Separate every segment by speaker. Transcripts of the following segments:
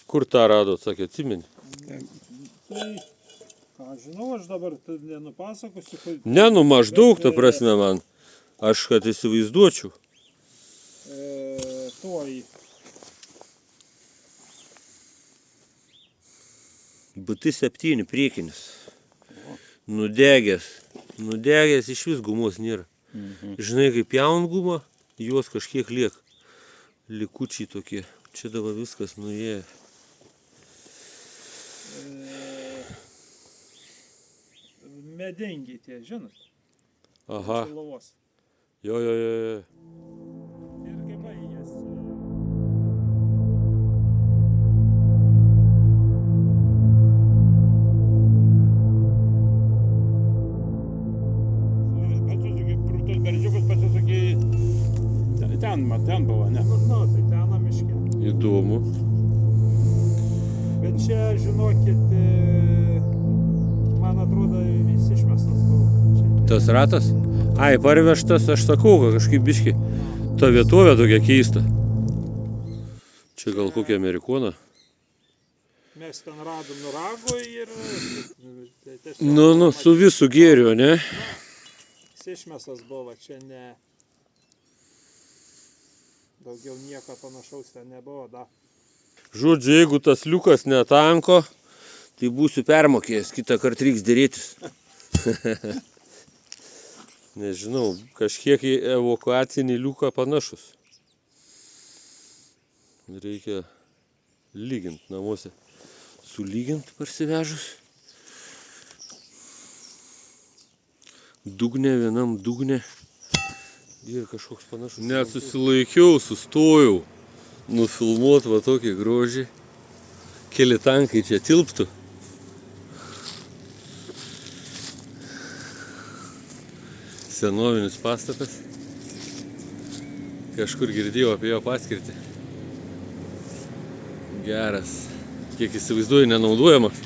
Speaker 1: Kur tą radot, sakė, atsimeni?
Speaker 2: Tai, ką žinau, aš dabar nenupasakosiu.
Speaker 1: Ne, nu maždaug, ta prasme man. Aš kad įsivaizduočiau.
Speaker 2: Tuoj.
Speaker 1: BT7 priekinis. Nudegęs. Nudegęs iš vis gumos nėra. Žinai, kaip jaun gumą, jos kažkiek lieka. Likučiai tokie. Čia dabar viskas nuėjo.
Speaker 2: Medingi tie, žinot?
Speaker 1: Aha.
Speaker 2: Šilavos.
Speaker 1: Jo.
Speaker 2: Ir kaip baigės.
Speaker 3: Tuos beržiukus pasisuki ten buvo, ne?
Speaker 2: Nu, tai ten miške.
Speaker 1: Įdomu.
Speaker 2: Bet čia, žinokit, man atrodo, jis išmestas buvo.
Speaker 1: Tas ratas? Ai, parvežtas, aš sakau, kad kažkaip biški. Ta vietovė tokia keista. Čia gal kokia amerikona?
Speaker 2: Mes ten radom rago ir...
Speaker 1: Nu, su visų gėriu, ne?
Speaker 2: Jis išmestas buvo, čia ne... Daugiau nieko panašaus ten nebuvo, da.
Speaker 1: Žodžiu, jeigu tas liukas netanko, tai būsiu permokėjęs, kitą kartą reiks dėrėtis. Nežinau, kažkiek į evakuacinį liuką panašus. Reikia lygint namuose. Sulygint parsivežus. Dugne, vienam dugne. Ir kažkoks panašus. Net susilaikiau, sustojau. Nufilmuot va tokį grožį. Keli tankai čia tilptų. Senovinis pastatas. Kažkur girdėjau apie jo paskirtį. Geras. Kiek įsivaizduoju, nenaudojamas.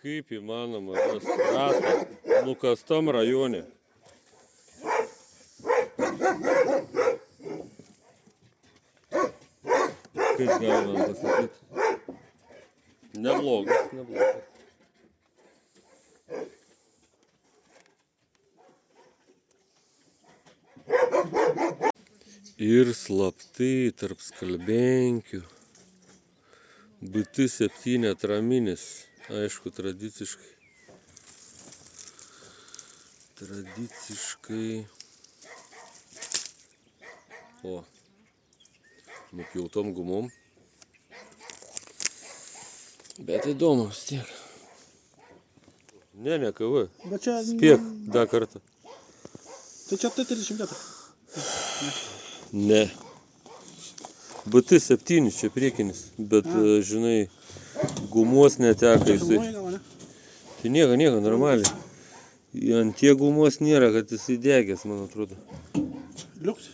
Speaker 1: Kaip įmanoma rasti ratą nukastam rajone. Kaip galima pasakyti? Neblogas. Ir slaptai tarp skalbenkių. BT7 atraminis. Aišku, tradiciškai. O, nupjautom gumom. Bet įdomu vis tiek. Ne, kava. Spėk dar kartą.
Speaker 3: Tai čia T34.
Speaker 1: Ne. BT7 čia priekinis, bet, žinai, gumos neteka jisai. Tai nieko, normaliai. Ant tie gumos nėra, kad jisai degęs, man atrodo.
Speaker 3: Liuks?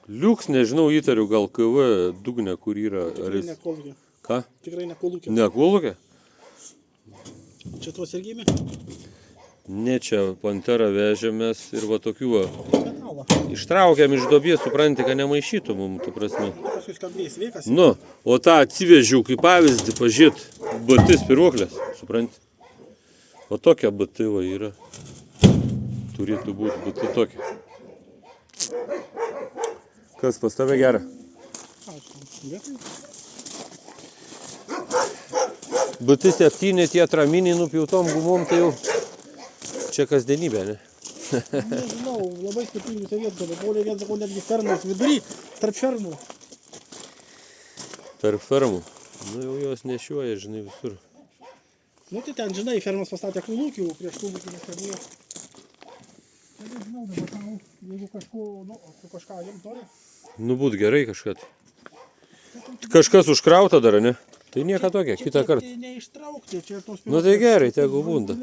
Speaker 1: Liuks, nežinau, įtariu, gal KV dugne, kur yra.
Speaker 3: Tikrai ne kolūkė.
Speaker 1: Ką?
Speaker 3: Tikrai ne kolūkė.
Speaker 1: Ne kolūkė?
Speaker 3: Čia tuos ir gimė?
Speaker 1: Ne, čia Pantera vežėmės ir va tokių va.
Speaker 3: Metalą.
Speaker 1: Ištraukėm iš duobės, supranti, kad nemaišytų mum, tu prasme.
Speaker 3: Paskui skambės veikas.
Speaker 1: Nu, o tą atsivežiau kaip pavyzdį, pažiūrėt, BT spiruoklės, supranti. O tokia BT va yra. Turėtų būti BT tokia. Kas pas tave gera? BT7 tie atraminiai nupjautom gumom, tai jau čia kasdienybė, ne?
Speaker 3: Nežinau, labai skirtingose vietose, buvo vien sakau netgi fermos vidury, tarp fermų.
Speaker 1: Tarp fermų? Nu jau jos nešioja, žinai, visur.
Speaker 3: Nu tai ten, žinai, fermos pastatė kolūkių, prieš kolūkių nebuvo. Tai nežinau, dabar tau, jeigu kažką jiems nori.
Speaker 1: Nu būt gerai kažką. Kažkas užkrauta dar, ne? Tai nieko tokia, kitą kartą.
Speaker 3: Čia neištraukti, čia tos...
Speaker 1: Nu tai gerai, tegu būna.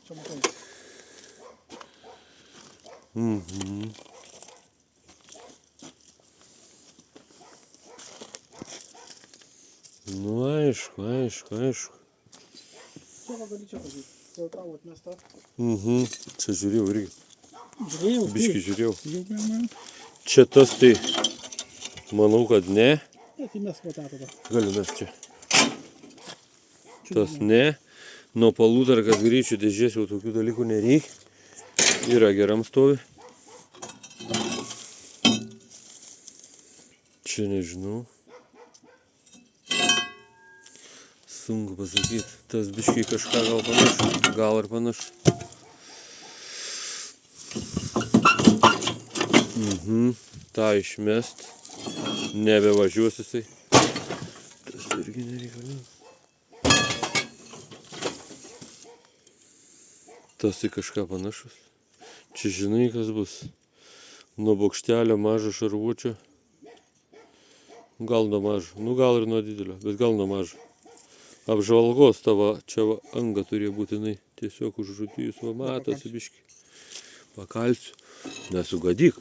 Speaker 3: Čia matai.
Speaker 1: Nu aišku.
Speaker 3: Čia va gali čia pažiūrėti. Jau tavo atmesta.
Speaker 1: Čia žiūrėjau irgi.
Speaker 3: Žiūrėjau.
Speaker 1: Biškį žiūrėjau.
Speaker 3: Jau man.
Speaker 1: Čia tas tai, manau, kad ne.
Speaker 3: Ne, tai mes va tą tada.
Speaker 1: Galiu mes čia. Tas ne. Nuo palūdarkas greičių dėžės jau tokių dalykų nereikia. Yra geram stovi. Čia nežinau. Sunku pasakyti. Tas biškiai kažką gal panašu. Gal ir panašu. Ta išmest. Nebevažiuos jisai. Tas irgi nereikalingas. Tas į kažką panašus. Čia žinai kas bus. Nuo bokštelio mažo šarvučio. Gal nuo mažo. Nu gal ir nuo didelio, bet gal nuo mažo. Apžvalgos tavo čia va, anga turėjo būtinai. Tiesiog užrūtijus va matosi biškį. Pakalsiu. Nesugadyk.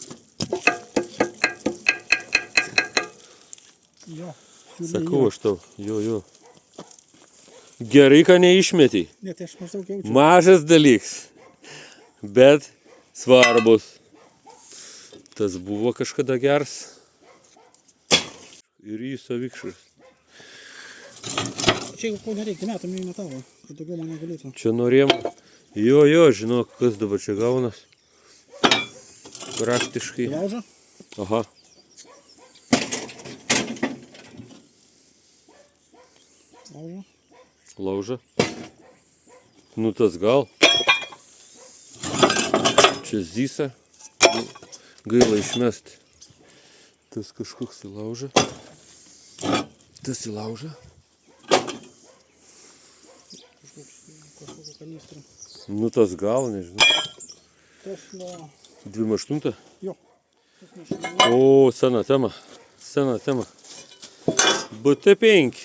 Speaker 3: Jo.
Speaker 1: Sakau aš tau. Jo. Gerai, ką neišmetei.
Speaker 3: Ne, tai aš maždaug jaučiu.
Speaker 1: Mažas dalykas. Bet svarbus. Tas buvo kažkada geras. Ir jį savikšras.
Speaker 3: Čia jau ko nereikia, metam į metalą, kad daugiau man negalėtų.
Speaker 1: Čia norėjom. Jo, žinok, kas dabar čia gaunas. Praktiškai.
Speaker 3: Laužą?
Speaker 1: Aha. Laužą. Nu tas gal. Čia zysa. Gaila išmesti. Tas kažkoks į laužą. Tas į laužą.
Speaker 3: Kažkokią kanistrą.
Speaker 1: Nu tas gal, nežinau.
Speaker 3: Tas nuo...
Speaker 1: 28?
Speaker 3: Jo. Tas nuo
Speaker 1: O, sena tema. BT5.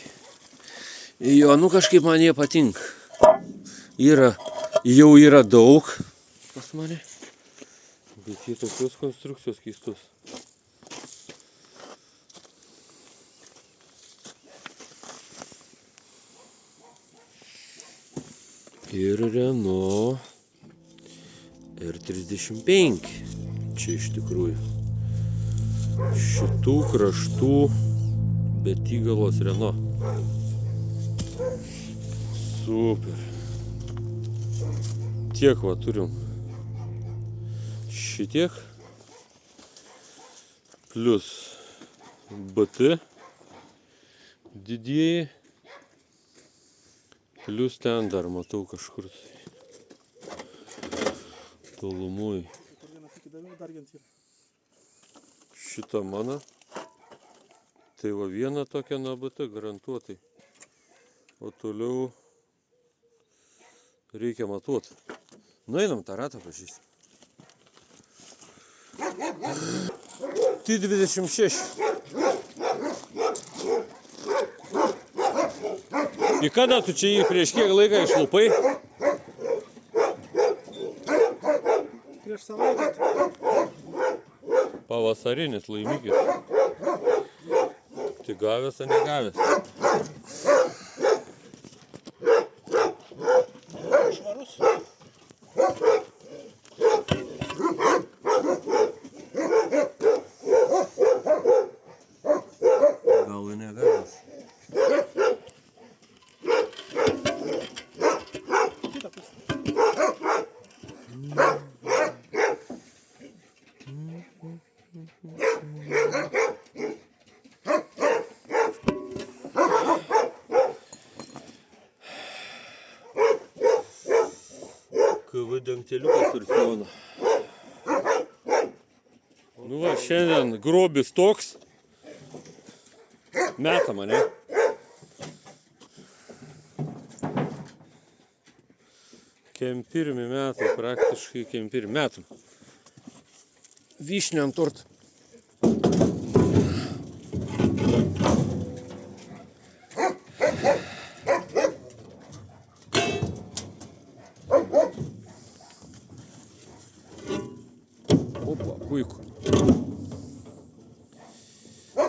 Speaker 1: Jo, nu kažkaip man jie patinka. Jau yra daug pas mane. Bet jie tokios konstrukcijos keistos. Ir Renault R35. Čia iš tikrųjų. Šitų kraštų betygalos Renault. Super. Tiek va turim. Šitiek. Plius BT. Didieji. Plius ten dar matau kažkur tolumui. Šitą mano. Tai va viena tokia nuo BT garantuotai. O toliau reikia matuoti. Nueinam tą ratą pažįsti. T26. Į kada tu čia jį prieš kiek laiką išlupai?
Speaker 3: Prieš savaitę.
Speaker 1: Pavasarinis laimikis. Tai gavęs ar negavęs?
Speaker 3: Švarus.
Speaker 1: Gal ir negavęs. KV dangteliukas turi sijoną. Nu va, šiandien grobis toks. Metama, ne? Pirmi metai, praktiškai pirmi metam. Vyšnių ant torto. Opa, puiku.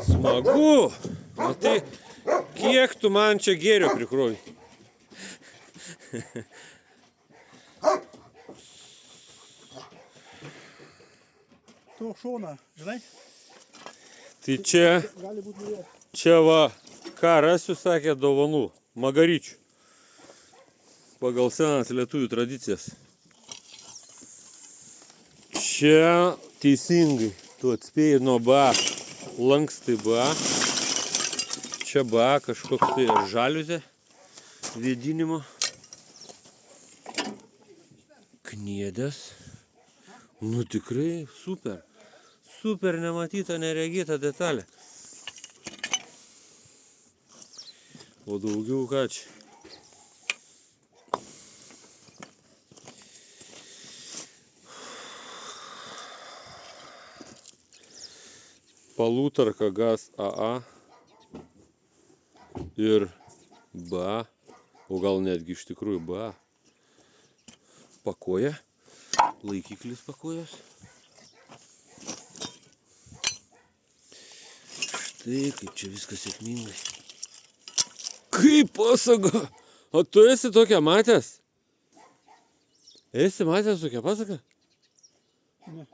Speaker 1: Smagu. Matai, Kiek tu man čia gėrio prikrovi?
Speaker 3: To šoną, žinai,
Speaker 1: Tai čia,
Speaker 3: gali būti nuėjo.
Speaker 1: čia va, ką rasiu, sakė, dovanų. Magaryčių. Pagal senas lietuvių tradicijas. Čia teisingai. Tu atspėjai nuo ba. Lankstai ba. Čia ba, kažkoks tai žaliuzė. Vėdinimo. Kniedės. Nu tikrai super. Super nematyta, neregėta detalė. O daugiau ką čia? Palūtarka gas AA ir BA, o gal netgi iš tikrųjų BA. Pakoja, laikiklis pakojos. Štai kaip čia viskas sėkmingai. Kaip pasaga? O tu esi tokią matęs? Esi matęs tokią pasaką?
Speaker 3: Ne.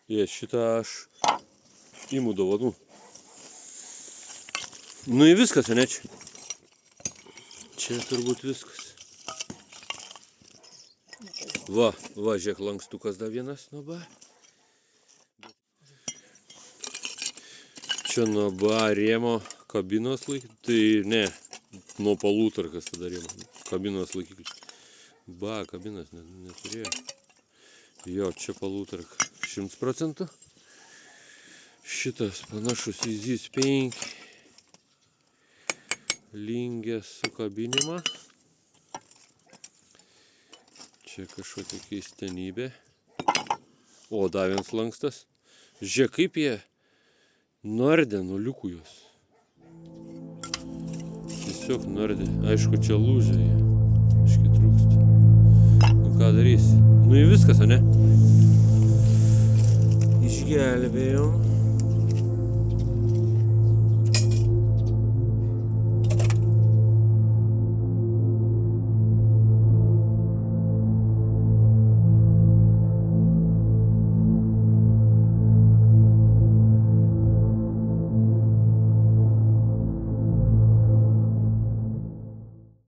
Speaker 1: Šitą aš imu dovanų. Nu į viskas, ne čia? Čia turbūt viskas. Va, žiūrėk, lankstukas dar vienas nuo ba. Čia nuo ba rėmo kabinos laikiklis. Tai ne, nuo palūtarkas tada rėmo. Kabinos laikiklis. Ba, kabinas neturėjo. Jo, čia palūtarka 100%. Šitas panašus į ZIS 5. Lingės sukabinimą. Čia kažkokia keistenybė. O, dar vienas lankstas. Žiūrėk, kaip jie nardė nuo liukų jos. Tiesiog nardė. Aišku, čia lūžė jie. Aiškiai trūksta. Nu ką darysi? Nu į viskas, ane? Išgelbėjom.